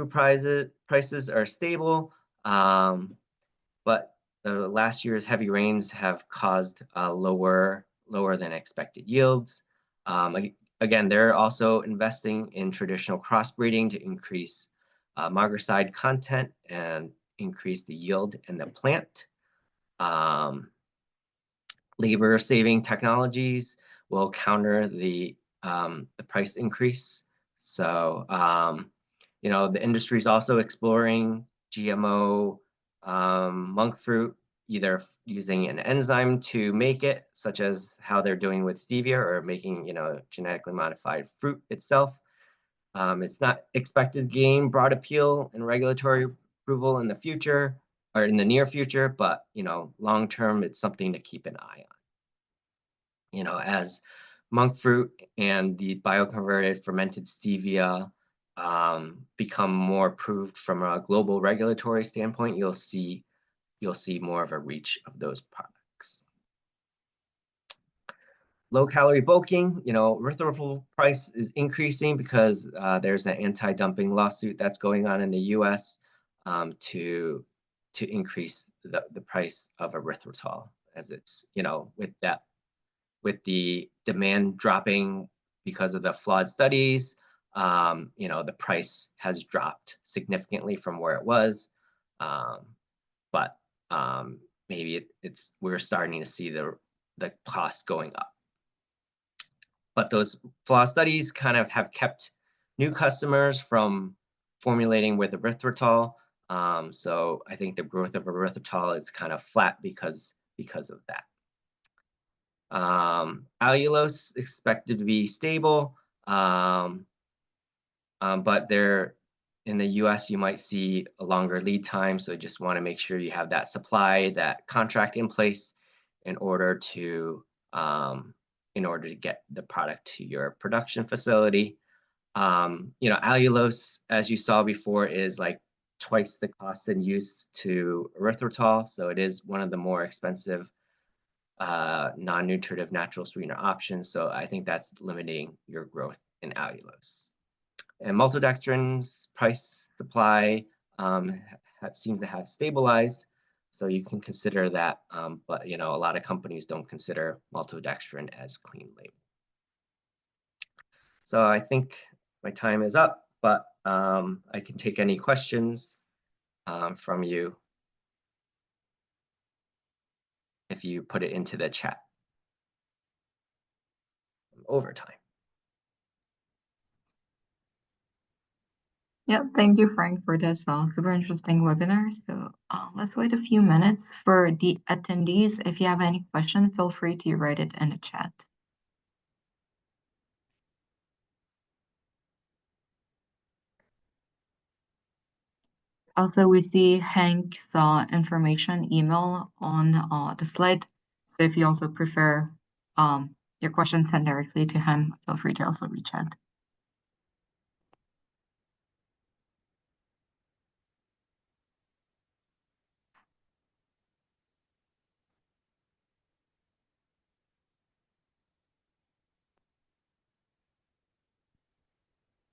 prices are stable, but the last year's heavy rains have caused lower than expected yields. Again, they're also investing in traditional crossbreeding to increase margicide content and increase the yield in the plant. Labor-saving technologies will counter the price increase. So, the industry is also exploring GMO monk fruit, either using an enzyme to make it, such as how they're doing with stevia, or making, genetically modified fruit itself. It's not expected to gain broad appeal and regulatory approval in the future or in the near future, but, long term, it's something to keep an eye on. As monk fruit and the bioconverted fermented stevia become more approved from a global regulatory standpoint, you'll see more of a reach of those products. Low calorie bulking, erythritol price is increasing because there's an anti-dumping lawsuit that's going on in the US to increase the price of erythritol, as it's, with the demand dropping because of the flawed studies, the price has dropped significantly from where it was. But maybe we're starting to see the cost going up. But those flawed studies kind of have kept new customers from formulating with erythritol. So I think the growth of erythritol is kind of flat because of that. Allulose expected to be stable, but in the US, you might see a longer lead time. So you just want to make sure you have that supply, that contract in place in order to get the product to your production facility. Allulose, as you saw before, is like twice the cost and use to erythritol. So it is one of the more expensive non-nutritive natural sweetener options. So I think that's limiting your growth in allulose. And maltodextrin's price supply seems to have stabilized. So you can consider that, but a lot of companies don't consider maltodextrin as clean label. So I think my time is up, but I can take any questions from you if you put it into the chat. Overtime. Yeah, thank you, Frank, for this super interesting webinar. So let's wait a few minutes for the attendees. If you have any questions, feel free to write it in the chat. Also, we see Hank's information email on the slide. So if you also prefer your questions sent directly to him, feel free to also reach out.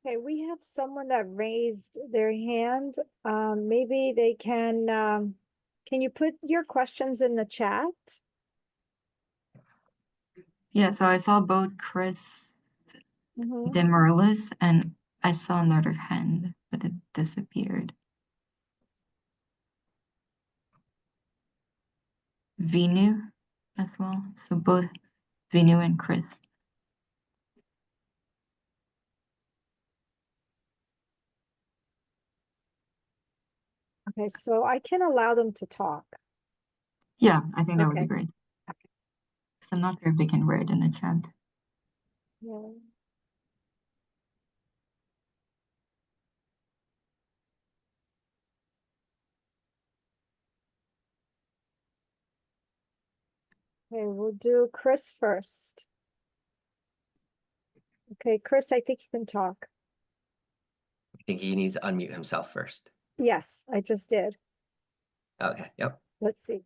Okay, we have someone that raised their hand. Maybe they can you put your questions in the chat? Yeah, so I saw both Chris Demerlis and I saw another hand, but it disappeared. Vinu as well. So both Vinu and Chris. Okay, so I can allow them to talk. Yeah, I think that would be Okay. great. So I'm not sure if they can write in the chat. Yeah. Okay, we'll do Chris first. Okay, Chris, I think you can talk. I think he needs to unmute himself first. Yes, I just did. Okay, yep. Let's see.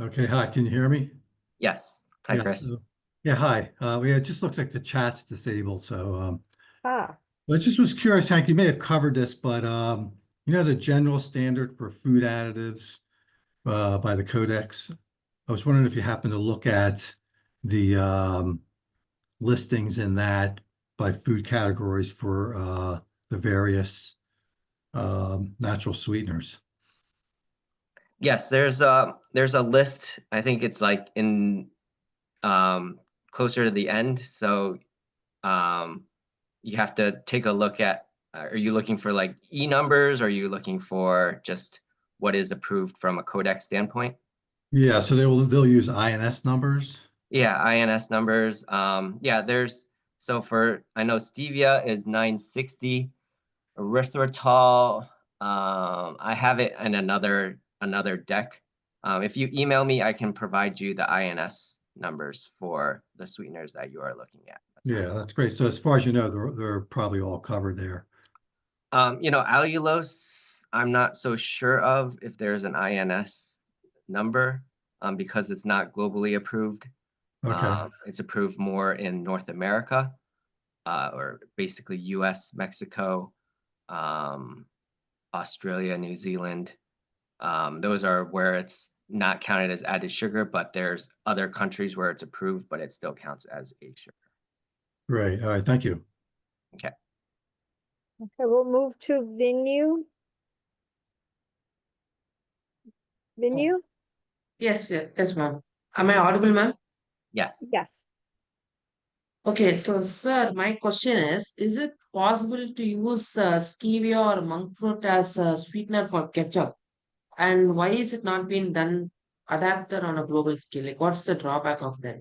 Okay, hi, can you hear me? Yes. Hi, Yeah, Chris. Yeah, hi. It just looks like the chat's disabled, so Ah, I just was curious, Hank, you may have covered this, but you know the general standard for food additives by the Codex. I was wondering if you happen to look at the listings in that by food categories for the various natural sweeteners. Yes, there's a list. I think it's like in closer to the end. So you have to take a look at, are you looking for like E numbers? Or are you looking for just what is approved from a codex standpoint? Yeah, so they'll use INS numbers. Yeah, INS numbers. Yeah, I know Stevia is 960. Erythritol, I have it in another deck. If you email me, I can provide you the INS numbers for the sweeteners that you are looking at. Yeah, that's great. So as far as you know, they're probably all covered there. Allulose, I'm not so sure of if there's an INS number because it's not globally approved. Okay. It's approved more in North America, or basically US, Mexico, Australia, New Zealand. Those are where it's not counted as added sugar, but there's other countries where it's approved, but it still counts as a sugar. Great. All right. Thank you. Okay. okay, we'll move to Vinu. Vinu? Yes, yes, ma'am. Am I audible, ma'am? Yes. Yes. Okay, so sir, my question is it possible to use stevia or monk fruit as a sweetener for ketchup? And why is it not being done, adapted on a global scale? Like, what's the drawback of that?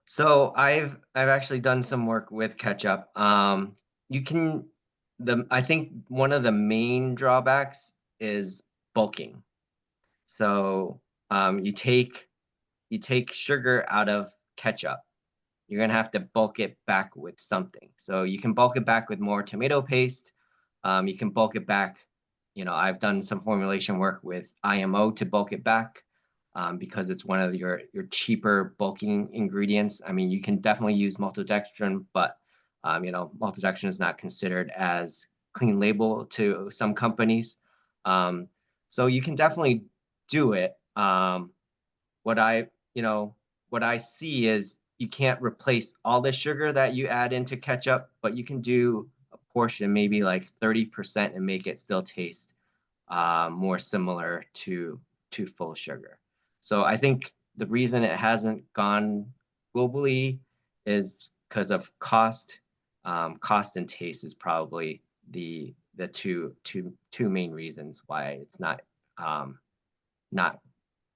So I've actually done some work with ketchup. You can I think one of the main drawbacks is bulking. So you take sugar out of ketchup. You're going to have to bulk it back with something. So you can bulk it back with more tomato paste. You can bulk it back. I've done some formulation work with IMO to bulk it back because it's one of your cheaper bulking ingredients. I mean, you can definitely use maltodextrin, but maltodextrin is not considered as clean label to some companies. So you can definitely do it. What I see is you can't replace all the sugar that you add into ketchup, but you can do a portion, maybe like 30%, and make it still taste more similar to full sugar. So I think the reason it hasn't gone globally is because of cost. Cost and taste is probably the two main reasons why it's not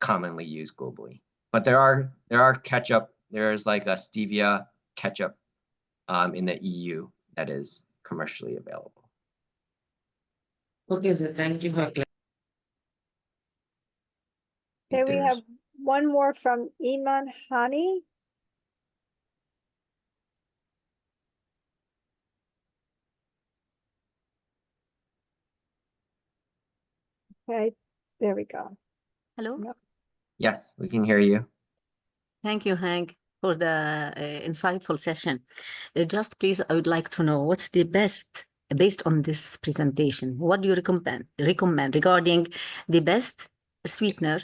commonly used globally. But there are ketchup. There's like a stevia ketchup in the EU that is commercially available. Okay, sir, thank you for Okay, we There's- have one more from Iman Hani. Okay, there we go. Hello. Yep. Yes, we can hear you. Thank you, Hank, for the insightful session. Just please, I would like to know what's the best, based on this presentation, what do you recommend regarding the best sweetener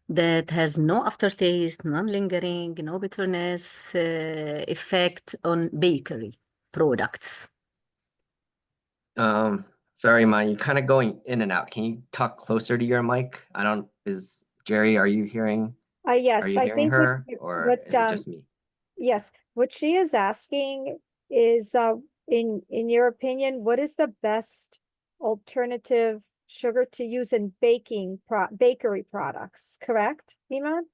that has no aftertaste, non-lingering, no bitterness effect on bakery products? Sorry, Man, you're kind of going in and out. Can you talk closer to your mic? Jerry, are you hearing? Are Yes, you I hearing think her, or what, is it just me? yes, what she is asking is, in your opinion, what is the best alternative sugar to use in bakery products, correct, Iman?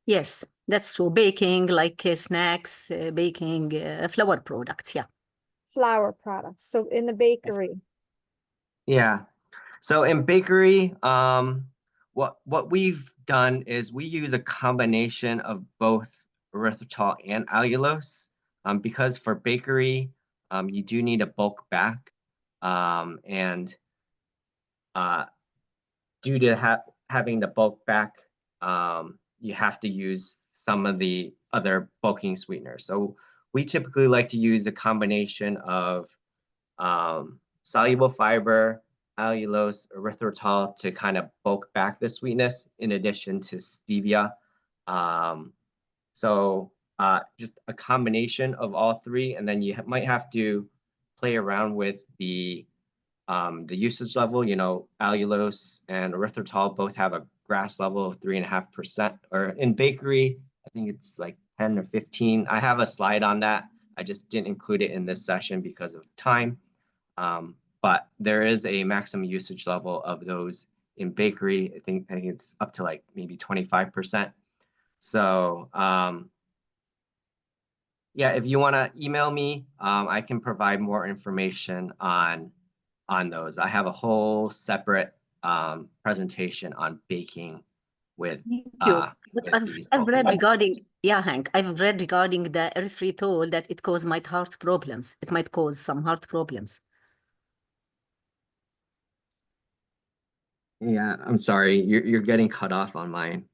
Yes, that's true. Baking, like snacks, baking, flour products, yeah. Flour products, so in the Yes. bakery. Yeah. So in bakery, what we've done is we use a combination of both erythritol and allulose, because for bakery, you do need a bulk back, and due to having the bulk back, you have to use some of the other bulking sweeteners. So we typically like to use a combination of soluble fiber, allulose, erythritol to kind of bulk back the sweetness in addition to stevia. So just a combination of all three, and then you might have to play around with the usage level. You know, allulose and erythritol both have a GRAS level of 3.5%, or in bakery, I think it's like 10 or 15. I have a slide on that. I just didn't include it in this session because of time. But there is a maximum usage level of those in bakery. I think it's up to like maybe 25%. So yeah, if you want to email me, I can provide more information on those. I have a whole separate presentation on baking with Thank you. But these I've bulk read regarding, additives. yeah, Hank, I've read regarding the erythritol that it might heart problems. It might cause some heart problems. Yeah, I'm sorry, you're getting cut off on mine.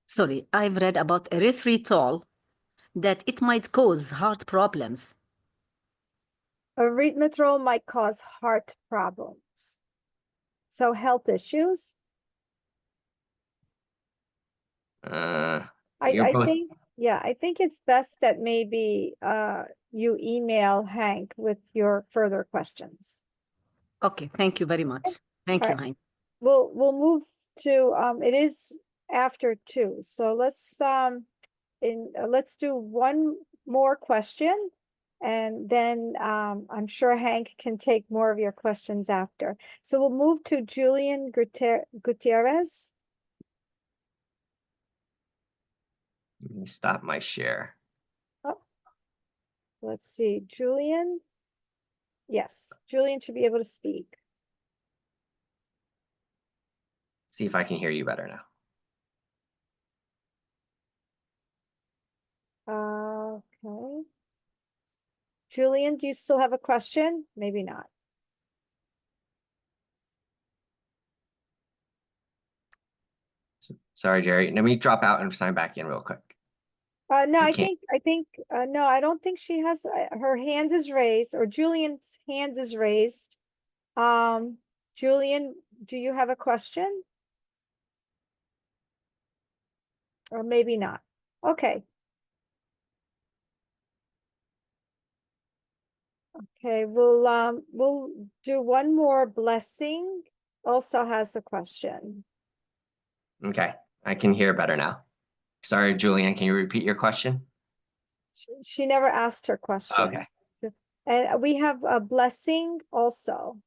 Sorry, I've read about erythritol that it might cause heart problems. Erythritol might cause heart problems. So health issues. You're I both. think, yeah, I think it's best that maybe you email Hank with your further questions. Okay, thank you very much. Thank All you, right. Hank. We'll move to it is after 2. So let's let's do one more question, and then I'm sure Hank can take more of your questions after. So we'll move to Julian Gutierrez. Let me stop my share. Oh, let's see, Julian. Yes, Julian should be able to speak. See if I can hear you better now. Okay. Julian, do you still have a question? Maybe not. Sorry, Jerry. Let me drop out and sign back in real quick. No, You I can't. think, no, I don't think she has, her hand is raised, or Julian's hand is raised. Julian, do you have a question? Or maybe not. Okay. Okay, we'll do one more. Blessing also has a question. Okay, I can hear better now. Sorry, Julian, can you repeat your question? She never asked her question. Okay. And we have a Blessing also.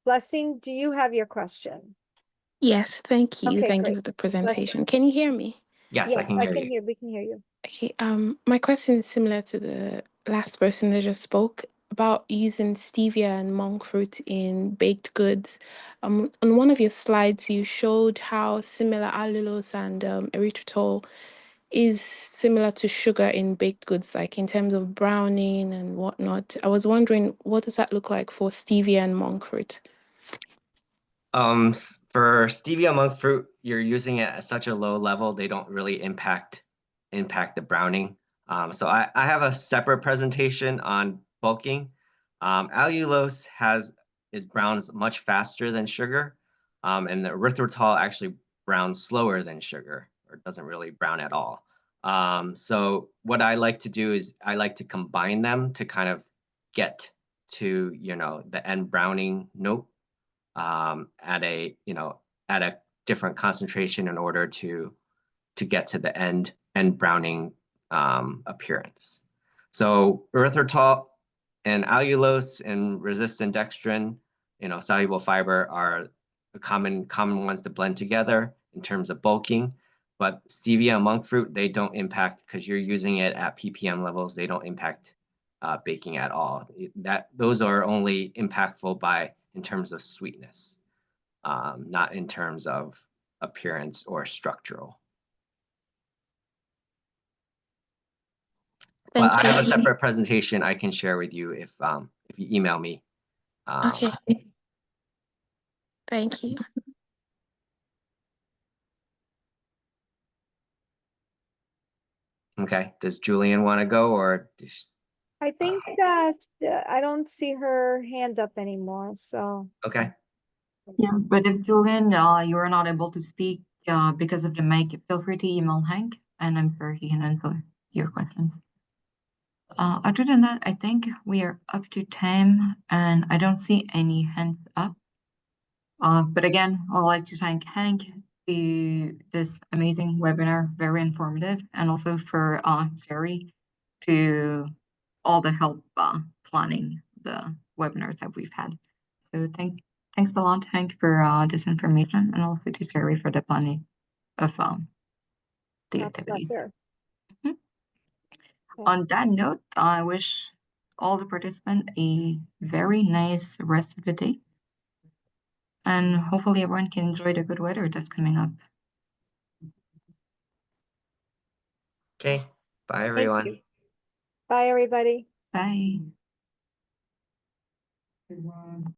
Blessing, do you have your question? Yes, thank you. Okay, Thank you great. for the presentation. Blessing. can you hear me? Yes, I Yes, can hear you. we can hear you. Okay, my question is similar to the last person that just spoke about using stevia and monk fruit in baked goods. On one of your slides, you showed how similar allulose and erythritol is similar to sugar in baked goods, like in terms of browning and whatnot. I was wondering, what does that look like for stevia and monk fruit? For stevia monk fruit, you're using it at such a low level, they don't really impact the browning. So I have a separate presentation on bulking. Allulose browns much faster than sugar, and the erythritol actually browns slower than sugar, or doesn't really brown at all. So what I like to do is I like to combine them to kind of get to, you know, the end browning note at a different concentration in order to get to the end browning appearance. So erythritol and allulose and resistant dextrin, you know, soluble fiber are the common ones to blend together in terms of bulking. But stevia and monk fruit, they don't impact, because you're using it at ppm levels. They don't impact baking at all. Those are only impactful in terms of sweetness, not in terms of appearance or structural. Thank But I have a you. separate presentation I can share with you if you email me. Okay. Thank you. Okay. Does Julian want to go or? I think I don't see her hand up anymore, so. Okay. Yeah, but if Julian, you are not able to speak because of the mic, feel free to email Hank, and I'm sure he can answer your questions. Other than that, I think we are up to time, and I don't see any hands up. But again, I'd like to thank Hank to this amazing webinar, very informative, and also for Jerry to all the help planning the webinars that we've had. So thanks a lot, Hank, for this information, and also to Jerry for the planning of the My activities. pleasure. Mhm. Okay. On that note, I wish all the participants a very nice rest of the day. And hopefully everyone can enjoy the good weather that's coming up. Okay. Bye, Thank everyone. you. Bye, everybody. Bye.